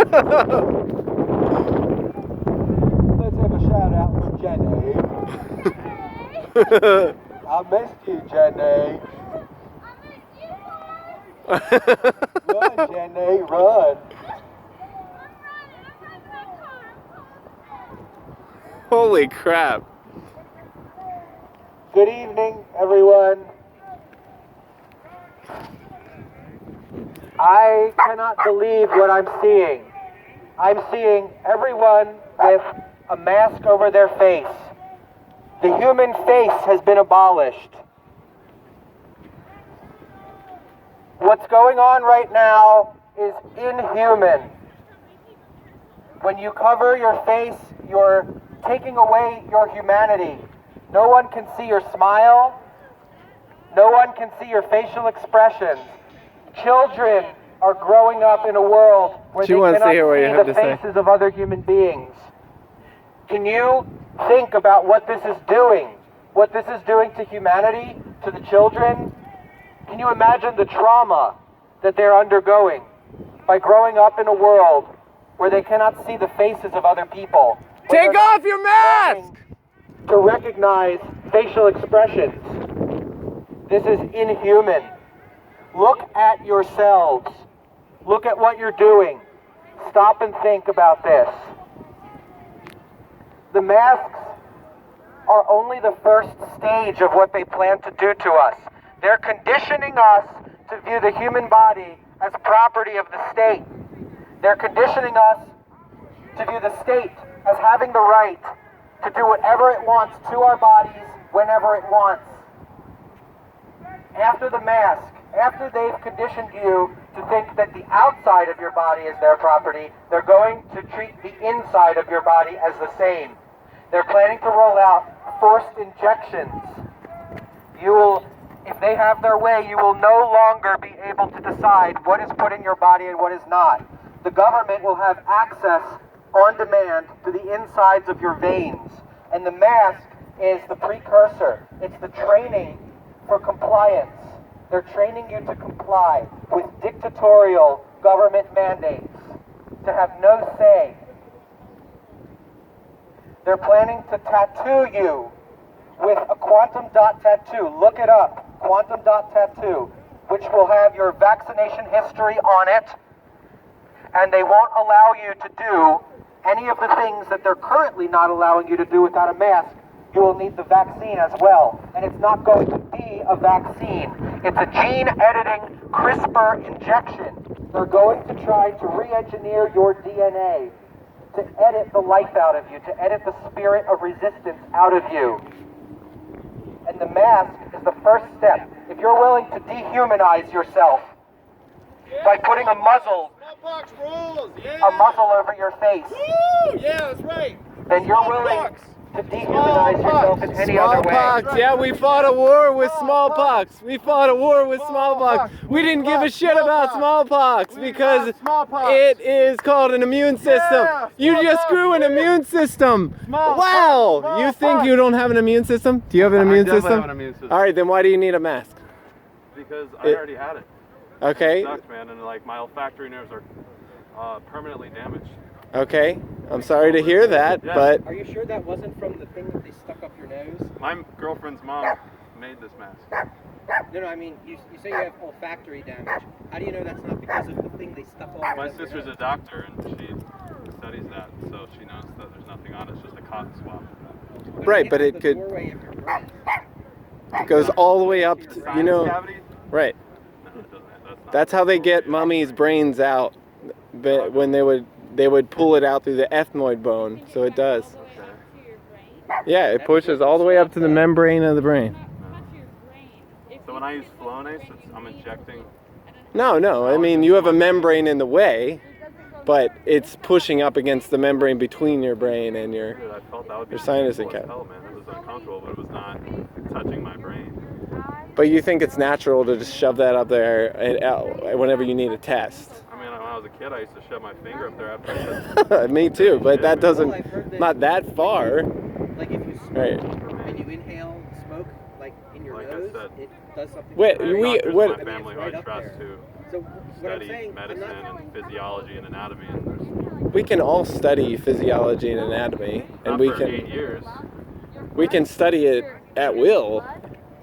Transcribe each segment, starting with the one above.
Let's have a shout out for Jenny. I missed you, Jenny. Run, Jenny, run. Holy crap. Good evening, everyone. I cannot believe what I'm seeing. I'm seeing everyone with a mask over their face. The human face has been abolished. What's going on right now is inhuman. When you cover your face, you're taking away your humanity. No one can see your smile. No one can see your facial expressions. Children are growing up in a world where they cannot see the faces of other human beings. Can you think about what this is doing? What this is doing to humanity, to the children? Can you imagine the trauma that they're undergoing by growing up in a world where they cannot see the faces of other people? Take off your mask! To recognize facial expressions. This is inhuman. Look at yourselves. Look at what you're doing. Stop and think about this. The masks are only the first stage of what they plan to do to us. They're conditioning us to view the human body as property of the state. They're conditioning us to view the state as having the right to do whatever it wants to our bodies whenever it wants. After the mask, after they've conditioned you to think that the outside of your body is their property, they're going to treat the inside of your body as the same. They're planning to roll out forced injections. If they have their way, you will no longer be able to decide what is put in your body and what is not. The government will have access on demand to the insides of your veins. And the mask is the precursor. It's the training for compliance. They're training you to comply with dictatorial government mandates, to have no say. They're planning to tattoo you with a quantum dot tattoo. Look it up, quantum dot tattoo, which will have your vaccination history on it. And they won't allow you to do any of the things that they're currently not allowing you to do without a mask. You will need the vaccine as well. And it's not going to be a vaccine. It's a gene editing CRISPR injection. They're going to try to re-engineer your DNA, to edit the life out of you, to edit the spirit of resistance out of you. And the mask is the first step. If you're willing to dehumanize yourself by putting a muzzle over your face, yeah, that's right. Then you're willing to dehumanize yourself in any other way. Smallpox, yeah, we fought a war with smallpox. We fought a war with smallpox. We didn't give a shit about smallpox because it is called an immune system. You just grew an immune system. Wow, you think you don't have an immune system? Do you have an immune system? I have an immune system. All right, then why do you need a mask? Because I already had it. Okay. It sucked, man, and like my olfactory nerves are permanently damaged. Okay, I'm sorry to hear that, Yeah. but... Are you sure that wasn't from the thing that they stuck up your nose? My girlfriend's mom made this mask. No, I mean, you say you have olfactory damage. How do you know that's not because of the thing they stuck all My sister's a doctor and she studies that, so she knows that there's nothing on it. It's just a cotton swab. Right, but it could... It goes all the way up to, you know... Cavity? Right. No, it doesn't. That's how they get mummies' brains out, but when they would pull it out through the ethmoid bone, so it does. Yeah, it pushes all the way up to the membrane of the brain. So when I use Flonase, I'm injecting... No, I mean, you have a membrane in the way, but it's pushing up against the membrane between your brain and your Dude, I felt that would be sinus painful as cavity. hell, man. It was uncomfortable, but it was not touching my brain. But you think it's natural to just shove that up there whenever you need a test? I mean, when I was a kid, I used to shove my finger up there after I Me too, but that doesn't, not that far. Like if you smoke Right. and you inhale smoke, like in your Like I nose, said. it does something. Wait, very- we- Doctors in what- my I mean, family it's who right I up trust there. who So what I'm study saying, medicine I'm not, and physiology and anatomy, and there's We can all study physiology and anatomy, and not we for 8 can study it at will,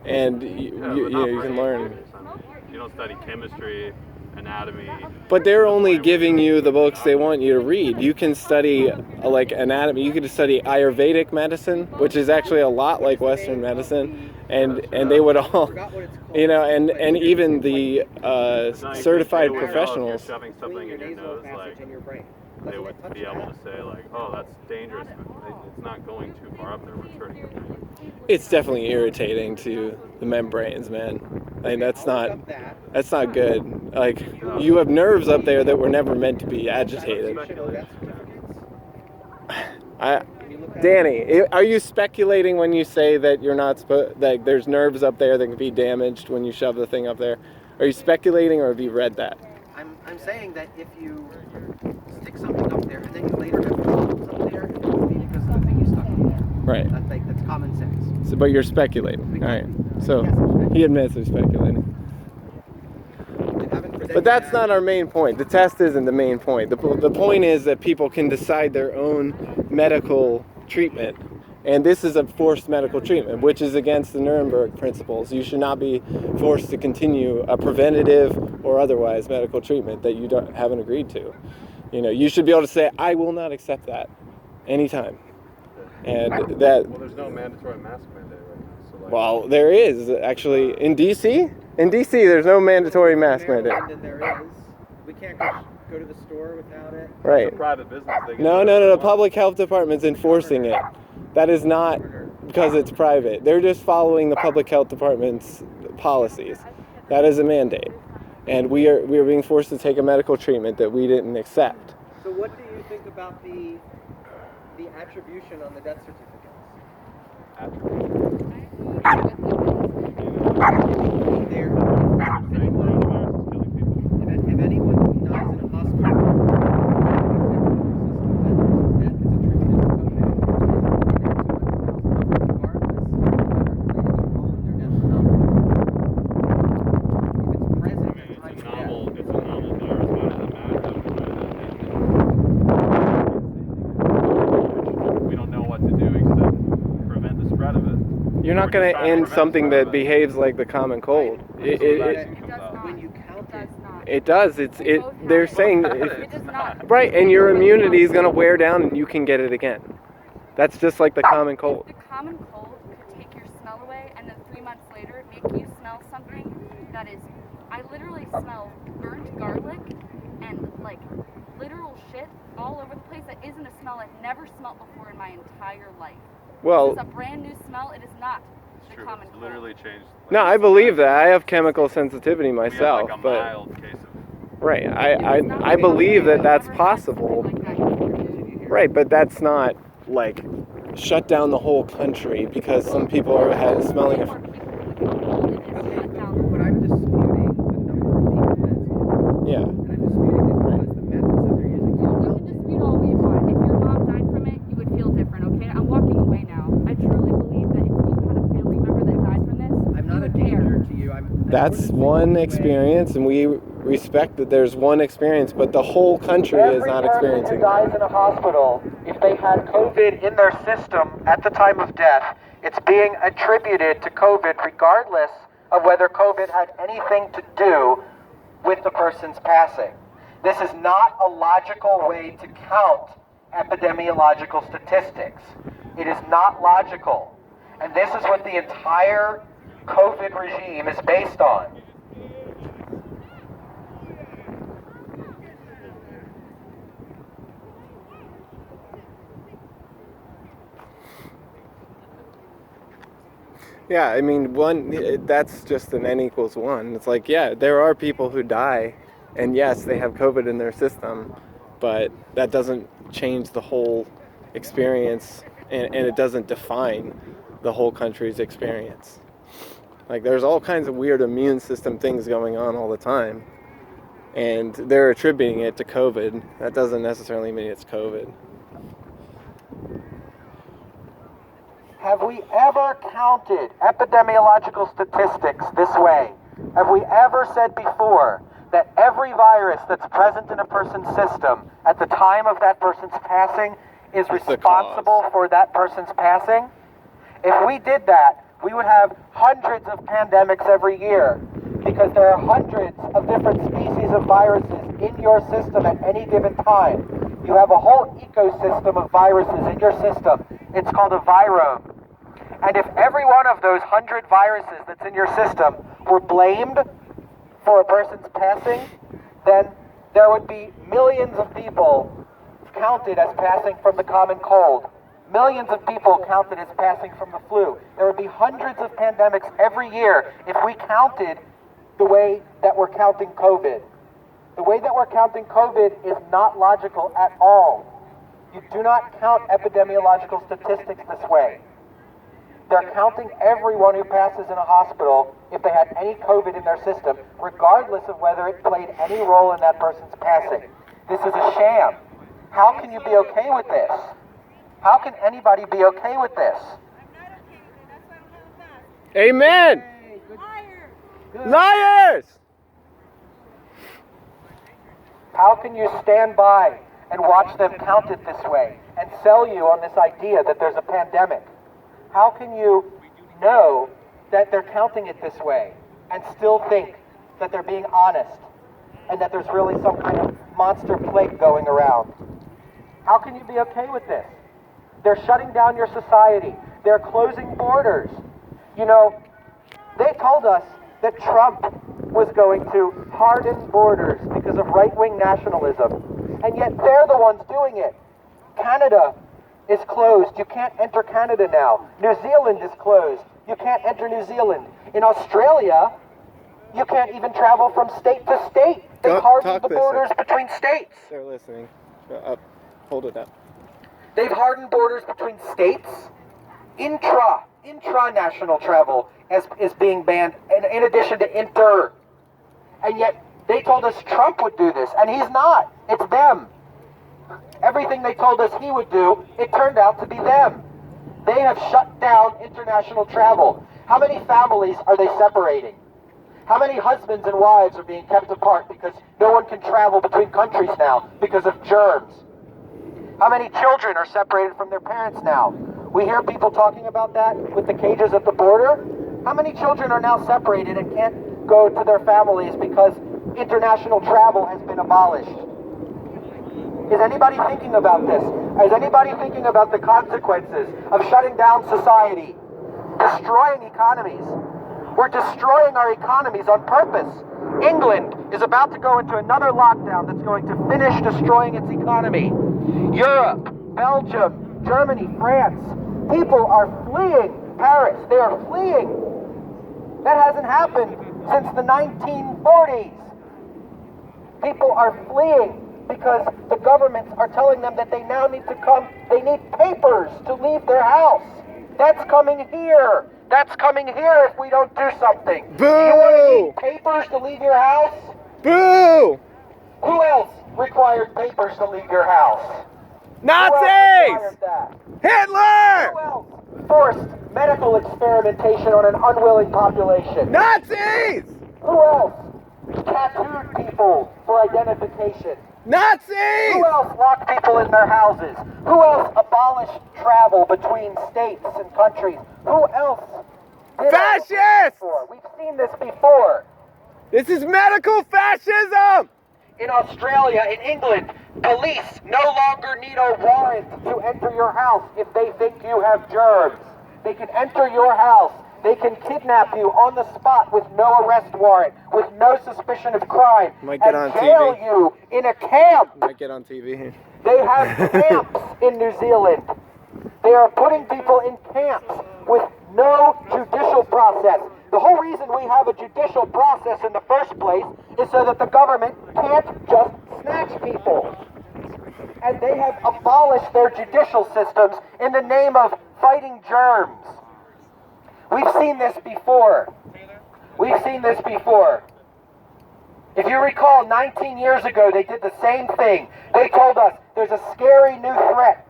and Yeah, but you not for can 8 learn. years. I mean, you don't study chemistry, anatomy. But they're only giving you the books they want you to read. You can study like anatomy. You can study Ayurvedic medicine, which is actually a lot like Western medicine, and they would all, forgot what it's called. you know, and even the It's not- certified they would know professionals. If you're shoving something in your nasal nose, passage like and your brain. they Doesn't would it touch be able that? to say like, oh, that's dangerous. It's not going too far up there. It's hurting your brain. It's definitely irritating to the membranes, man. I mean, that's I'll look not up that. that's not good. Like, you have nerves up there that were never meant to be agitated. Death certificates. Can you look that Danny, are you speculating when you say that you're not that there's nerves up there that can be damaged when you shove the thing up there? Are you speculating, or have you read that? I'm saying that if you stick something up there and then you later have problems up there, it would be because of the thing you stuck up there. Right. That's common sense. So, but you're speculating. All right. So Yes, I'm speculating. he admits he's speculating. They haven't presented But that's that. not our main point. The test isn't the main point. The point is that people can decide their own medical treatment. And this is a forced medical treatment, which is against the Nuremberg principles. You should not be forced to continue a preventative or otherwise medical treatment that you haven't agreed to. You know, you should be able to say, I will not accept that anytime. And that, Well, there's no mandatory mask mandate right now. So like, well, there is actually in DC. In DC, there's no mandatory mask mandate. Maryland, and there is. We can't go to the store without it. Right. it's a private business. They can No, do no, whatever no. they The want. public health department's enforcing it. That is not because it's private. They're just following the public health department's policies. That is a mandate, and we are being forced to take a medical treatment that we didn't accept. So what do you think about the attribution on the death certificates? There, if anyone dies in a hospital, that is attributed to COVID. Regardless of whether it played any role in their death or not. If it's present at the time It's of a novel death, virus. Why does it matter? We don't know what to do except prevent the spread of it. You're not going to end something that behaves like the common cold. when you count it, It does. They're saying It does not. right, and your immunity is going to wear down, and you can get it again. That's just like the common cold. The common cold could take your smell away, and then 3 months later make you smell something that is. I literally smell burnt garlic and like literal shit all over the place. That isn't a smell I've never smelled before in my entire life. Well, It's a brand new smell. It is not the True, common it's cold. literally changed. no, I believe that. I have chemical sensitivity We had myself, like a but mild case of. right, It's I not believe that that's I've never had something possible. like that before. Right, but that's not like shut down the whole country because some people are smelling it. but I'm disputing the number of people that it's killed. Yeah. And I'm disputing it because the methods that they're using to You count can dispute all we want. If your mom died from it, you would feel different, okay? I'm walking away now. I truly believe that if you had a family member that died from this, I'm not you a would care. danger to you. That's one experience, and we respect that there's one experience, but the whole country is not Every person who experiencing dies it. in a hospital, if they had COVID in their system at the time of death, it's being attributed to COVID regardless of whether COVID had anything to do with the person's passing. This is not a logical way to count epidemiological statistics. It is not logical. And this is what the entire COVID regime is based on. Yeah, I mean, that's just an n equals 1. It's like, yeah, there are people who die, and yes, they have COVID in their system, but that doesn't change the whole experience, and it doesn't define the whole country's experience. Like, there's all kinds of weird immune system things going on all the time, and they're attributing it to COVID. That doesn't necessarily mean it's COVID. Have we ever counted epidemiological statistics this way? Have we ever said before that every virus that's present in a person's system at the time of that person's passing is responsible for that person's passing? If we did that, we would have hundreds of pandemics every year, because there are hundreds of different species of viruses in your system at any given time. You have a whole ecosystem of viruses in your system. It's called a virome. And if every one of those 100 viruses that's in your system were blamed for a person's passing, then there would be millions of people counted as passing from the common cold. Millions of people counted as passing from the flu. There would be hundreds of pandemics every year if we counted the way that we're counting COVID. The way that we're counting COVID is not logical at all. You do not count epidemiological statistics this way. They're counting everyone who passes in a hospital if they had any COVID in their system, regardless of whether it played any role in that person's passing. This is a sham. How can you be okay with this? How can anybody be okay with this? Amen. Liars! How can you stand by and watch them count it this way and sell you on this idea that there's a pandemic? How can you know that they're counting it this way and still think that they're being honest and that there's really some kind of monster plague going around? How can you be okay with this? They're shutting down your society. They're closing borders. You know, they told us that Trump was going to harden borders because of right-wing nationalism, and yet they're the ones doing it. Canada is closed. You can't enter Canada now. New Zealand is closed. You can't enter New Zealand. In Australia, you can't even travel from state to state. They hardened the borders between states. They're listening. Up. Hold it up. They've hardened borders between states. Intra-national travel is being banned, in addition to inter. And yet, they told us Trump would do this, and he's not. It's them. Everything they told us he would do, it turned out to be them. They have shut down international travel. How many families are they separating? How many husbands and wives are being kept apart because no one can travel between countries now because of germs? How many children are separated from their parents now? We hear people talking about that with the cages at the border. How many children are now separated and can't go to their families because international travel has been abolished? Is anybody thinking about this? Is anybody thinking about the consequences of shutting down society, destroying economies? We're destroying our economies on purpose. England is about to go into another lockdown that's going to finish destroying its economy. Europe, Belgium, Germany, France, people are fleeing Paris. They are fleeing. That hasn't happened since the 1940s. People are fleeing because the governments are telling them that they now need to come, they need papers to leave their house. That's coming here. That's coming here if we don't do something. Boo! Do you want to need papers to leave your house? Boo! Who else required papers to leave your house? Nazis! Who else required that? Hitler! Who else forced medical experimentation on an unwilling population? Nazis! Who else tattooed people for identification? Nazis! Who else locked people in their houses? Who else abolished travel between states and countries? Who else did Fascists! before? We've seen this before. This is medical fascism! In Australia, in England, police no longer need a warrant to enter your house if they think you have germs. They can enter your house. They can kidnap you on the spot with no arrest warrant, with no suspicion of crime, Might get and on jail TV. you in a camp. Might get on TV. They have camps in New Zealand. They are putting people in camps with no judicial process. The whole reason we have a judicial process in the first place is so that the government can't just snatch people. And they have abolished their judicial systems in the name of fighting germs. We've seen this before. We've seen this before. If you recall, 19 years ago, they did the same thing. They told us there's a scary new threat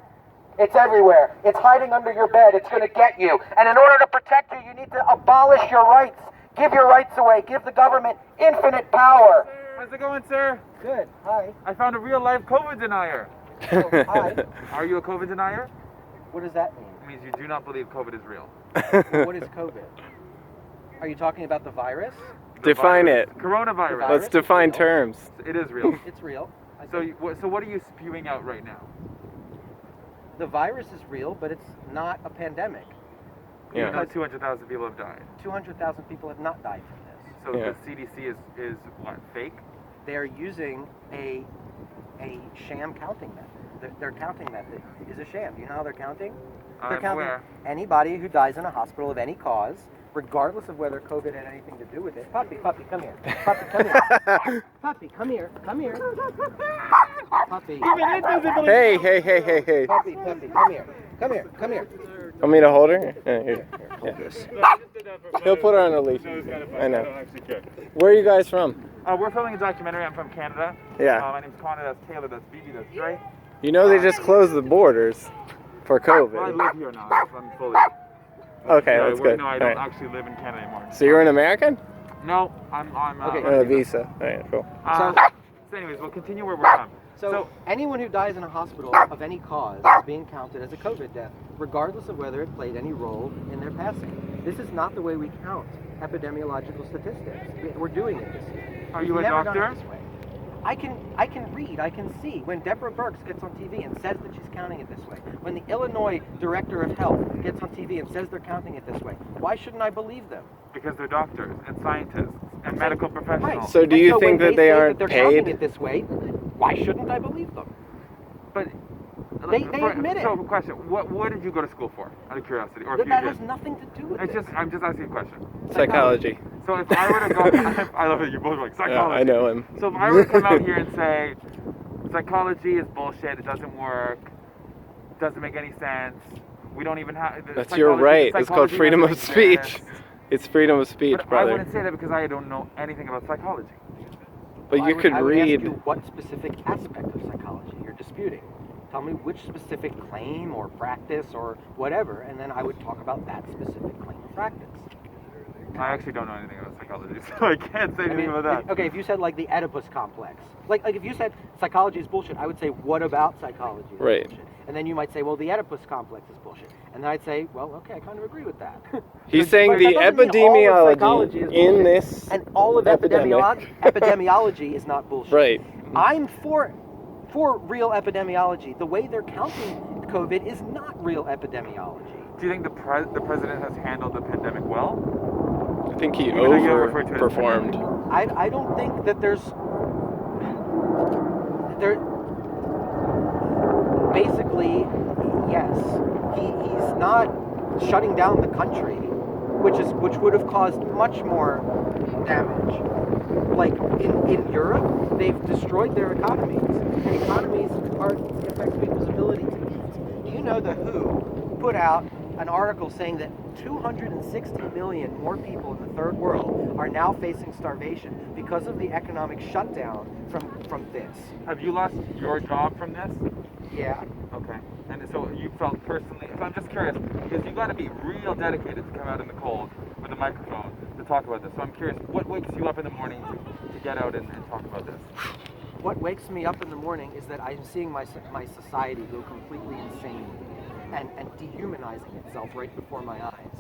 It's everywhere. It's hiding under your bed. It's going to get you. And in order to protect you, you need to abolish your rights. Give your rights away. Give the government infinite power. How's it going, sir? Good. Hi. I found a real-life COVID denier. Oh, hi. Are you a COVID denier? What does that mean? It means you do not believe COVID is real. Well, what is COVID? Are you talking about the virus? Define it. Coronavirus. Let's define terms. It is real. It's real. So what are you spewing out right now? The virus is real, but it's not a pandemic. Yeah. You know 200,000 people have died. 200,000 people have not died from this. So Yeah. the CDC is what, fake? They're using a sham counting method. Their counting method is a sham. Do you know how they're counting? They're I'm counting aware. anybody who dies in a hospital of any cause, regardless of whether COVID had anything to do with it. Puppy, come here. Puppy, come here. Puppy, come here. Come here. Puppy. Hey, hey, hey, hey, hey. Puppy, come here. Come here. Come here. Want me to hold her? Here. He'll put her on a leash. I know. Where are you guys from? We're filming a documentary. I'm from Canada. Yeah. My name's Connor. That's Taylor. That's BB. That's Dre. You know they just closed the borders for Well, I COVID. live here now. I'm fully. Okay, No, that's good. No, I don't Alright. actually live in Canada anymore. So you're an American? No, I'm Okay. On a visa. Alright, cool. So anyways, we'll continue where we're from. So anyone who dies in a hospital of any cause is being counted as a COVID death, regardless of whether it played any role in their passing. This is not the way we count epidemiological statistics. We're doing it this way. Are We've you a never done it doctor? this way. I can read, I can see. When Deborah Birx gets on TV and says that she's counting it this way, when the Illinois Director of Health gets on TV and says they're counting it this way, why shouldn't I believe them? Because they're doctors and scientists and medical professionals. Right. So do And you when think that they say aren't that they're counting paid? it this way, why shouldn't I believe them? But They admit it. So, question: what did you go to school for? Out of curiosity, or if That you has did? nothing to do with It's it. just I'm just asking a question. Psychology. So if I were to go, I love it. You're both like Yeah, psychology. I know him. So if I were to come out here and say psychology is bullshit, it doesn't work, doesn't make any sense. We don't even have. That's your right. It's called psychology freedom of doesn't speech. exist. It's freedom of speech, But I brother. wouldn't say that because I don't know anything about psychology. But you could I would read. ask you what specific aspect of psychology you're disputing. Tell me which specific claim or practice or whatever, and then I would talk about that specific claim or practice. I actually don't know anything about psychology, so I can't say anything about that. Okay, if you said like the Oedipus complex, like if you said psychology is bullshit, I would say what about psychology is Right. bullshit? And then you might say, well, the Oedipus complex is bullshit. And then I'd say, well, okay, I kind of agree with that. He's But saying that the doesn't mean all of psychology epidemiology is in bullshit. this And all of epidemic. epidemiology is not bullshit. Right. I'm for real epidemiology. The way they're counting COVID is not real epidemiology. Do you think the president has handled the pandemic well? I think he Even though you refer to it as overperformed. I don't think that there basically, yes, he's not shutting down the country, which would have caused much more damage. Like in Europe, they've destroyed their economies, and economies affect people's ability to eat. Do you know the WHO put out an article saying that 260 million more people in the third world are now facing starvation because of the economic shutdown from this? Have you lost your job from this? Yeah. Okay. And so you felt personally, so I'm just curious, because you've got to be real dedicated to come out in the cold with a microphone to talk about this. So I'm curious, what wakes you up in the morning to get out and talk about this? What wakes me up in the morning is that I'm seeing my society go completely insane and dehumanizing itself right before my eyes.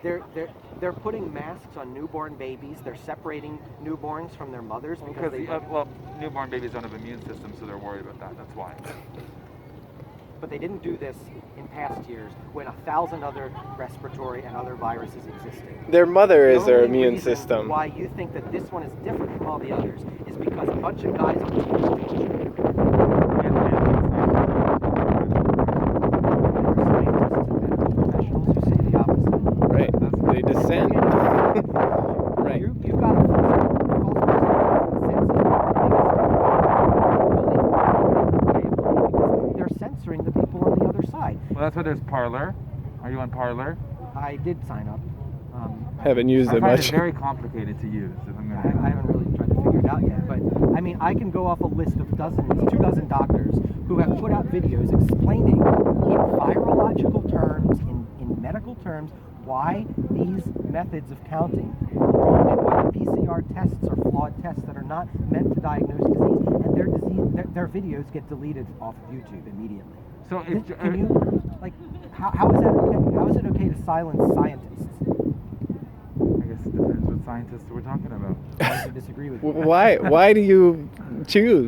They're putting masks on newborn babies. They're separating newborns from their mothers because they newborn babies don't have immune systems, so they're worried about that. That's why. But they didn't do this in past years when 1,000 other respiratory and other viruses existed. Their mother is The their only immune reason system. Why you think that this one is different from all the others is because a bunch of guys on TV professionals who say the opposite. Right. They dissent. Right. You've got a false because they're censoring the people on the other side. Well, that's why there's Parler. Are you on Parler? I did sign up. Haven't used I it find much. it very complicated to use. If I'm I gonna haven't really tried to figure it out yet, but I mean, I can go off a list of 2 dozen doctors who have put out videos explaining in virological terms, in medical terms, why these methods of counting are wrong and why the PCR tests are flawed tests that are not meant to diagnose disease, and their videos get deleted off of YouTube immediately. So if Can you, like, how is that okay? How is it okay to silence scientists? I guess it depends what scientists we're talking about. Why do you disagree with me? Why do you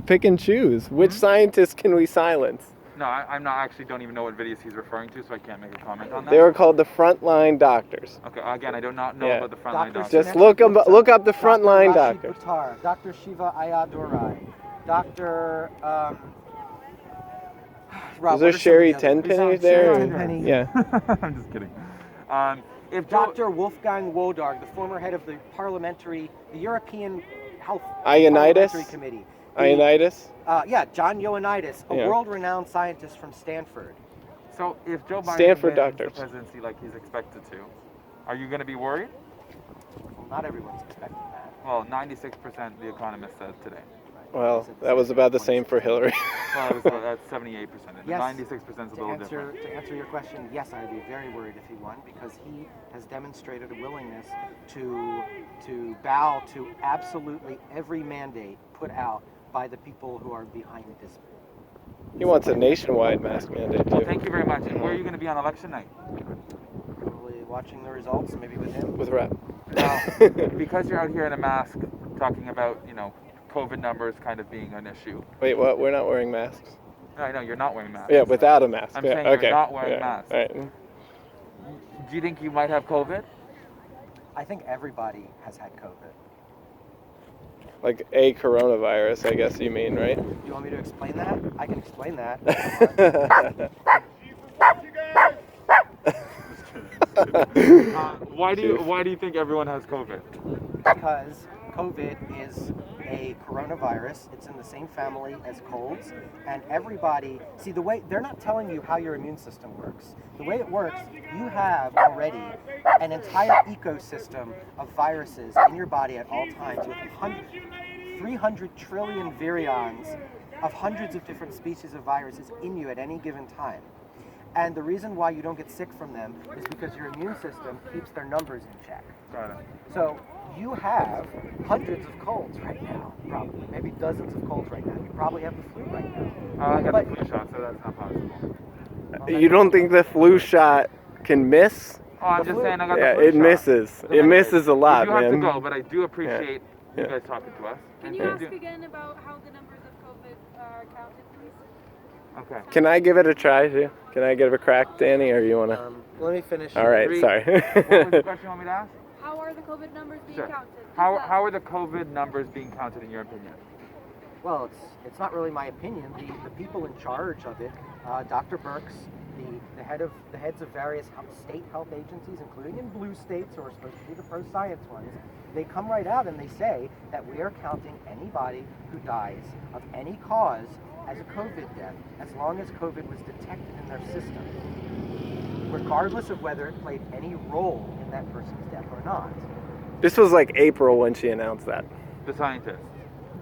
pick and choose? Which scientists can we silence? No, I'm not actually don't even know what videos he's referring to, so I can't make a comment on that. They were called the frontline doctors. Okay, again, I do not know Yeah. about the frontline doctors. Just look up the frontline Dr. doctors. Buttar, Dr. Shiva Ayadurai, Dr. Is there Sherry Tenpenny there? Tenpenny. Yeah. I'm just kidding. If Joe, Dr. Wolfgang Wodarg, the former head of the European Health Ioannidis? Parliamentary Committee. Ioannidis? John Ioannidis, a Yeah. world-renowned scientist from Stanford. so if Joe Biden Stanford wins the doctors. presidency like he's expected to, are you going to be worried? Well, not everyone's expecting that. Well, 96% the Economist said today. Well, that was about the same for Hillary. Well, it was that's 78%. Yes. 96% is a little different. To answer your question, yes, I would be very worried if he won, because he has demonstrated a willingness to bow to absolutely every mandate put out by the people who are behind this. He wants a nationwide mask mandate Well, too. thank you very much. And where are you going to be on election night? Probably watching the results, maybe with him. With rep. Now, because you're out here in a mask, talking about COVID numbers kind of being an issue. Wait, what? We're not wearing masks. I know you're not wearing masks. Yeah, without a mask. I'm Yeah, saying okay. you're not wearing Yeah, masks. Right. Do you think you might have COVID? I think everybody has had COVID. Like a coronavirus, I guess you mean, right? Do you want me to explain that? I can explain that. Why do you think everyone has COVID? Because COVID is a coronavirus. It's in the same family as colds, and everybody, see, the way they're not telling you how your immune system works. The way it works, you have already an entire ecosystem of viruses in your body at all times with 300 trillion virions of hundreds of different species of viruses in you at any given time. And the reason why you don't get sick from them is because your immune system keeps their numbers in check. Got it. So you have hundreds of colds right now, probably. Maybe dozens of colds right now. You probably have the flu right now. I got But- the flu shot, so that's not possible. You don't think the flu shot can miss? Oh, I'm The just flu- saying I got Yeah, the flu it shot. misses. But It anyway, misses a lot, you do have man. to go, but I do appreciate you Yeah. guys talking to us. Can And you you ask do- again about how the numbers of COVID are counted, please? Okay. Can I give it a try too? Can I give it a crack, Danny, or you wanna? Let me finish. All right, Three- sorry. What was the question you want me to ask? How are the COVID numbers being Sure. counted? How are the COVID numbers being counted in your opinion? Well, it's not really my opinion. The people in charge of it, Dr. Birx, the heads of various state health agencies, including in blue states who are supposed to be the pro-science ones, they come right out and they say that we are counting anybody who dies of any cause as a COVID death, as long as COVID was detected in their system, regardless of whether it played any role in that person's death or not. This was like April when she announced that. The scientist.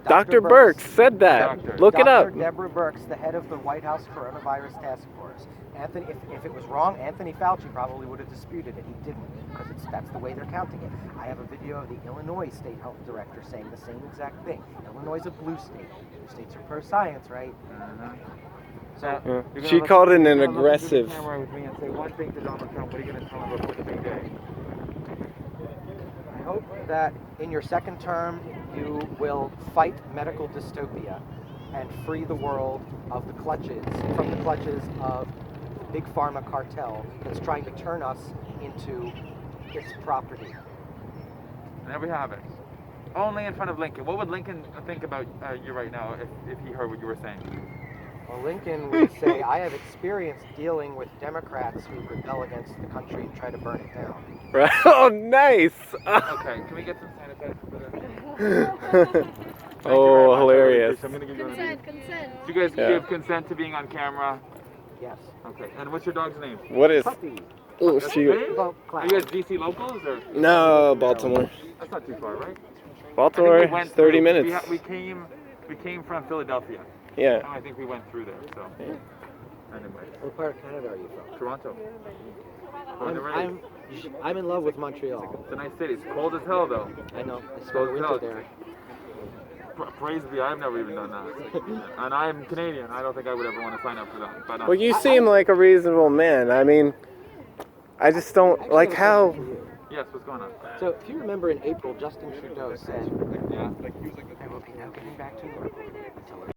Dr. Birx said that. Doctor. Look it up. Dr. Deborah Birx, the head of the White House Coronavirus Task Force. Anthony, if it was wrong, Anthony Fauci probably would have disputed it. He didn't, because that's the way they're counting it. I have a video of the Illinois State Health Director saying the same exact thing. Illinois is a blue state. Blue states are pro-science, right? So Yeah. You're gonna She look- called it you're an gonna look into the aggressive. camera with me and say one thing to Donald Trump. What are you going to tell him about the big day? I hope that in your second term you will fight medical dystopia and free the world of from the clutches of the big pharma cartel that's trying to turn us into its property. And there we have it. Only in front of Lincoln. What would Lincoln think about you right now if he heard what you were saying? Well, Lincoln would say, I have experience dealing with Democrats who rebel against the country and try to burn it down. Right. Oh, nice. Okay, can we get some sanitizer for this? Oh, hilarious. I'm gonna give you one of these. Consent. Do you guys Yeah. give consent to being on camera? Yes. Okay, and what's your dog's name? What is? Puppy. Oh, That's she. his name? Well, Are you guys DC locals or? No, Baltimore. That's not too far, right? Baltimore I think is we went 30 through- minutes. We came We came from Philadelphia. Yeah. I think we went through there. So. Anyway. What part of Canada are you from? Toronto. Born and raised. I'm in love with Montreal. It's a nice city. It's cold as hell though. I know. I spent Cold as hell. winter there. Praise be, I've never even done that. And I'm Canadian. I don't think I would ever want to sign up for that. But Well, you seem like a reasonable man. I mean, I just don't like how. yes, what's going on? So, if you remember in April, Justin Trudeau said, Yeah. I will be now getting back to work until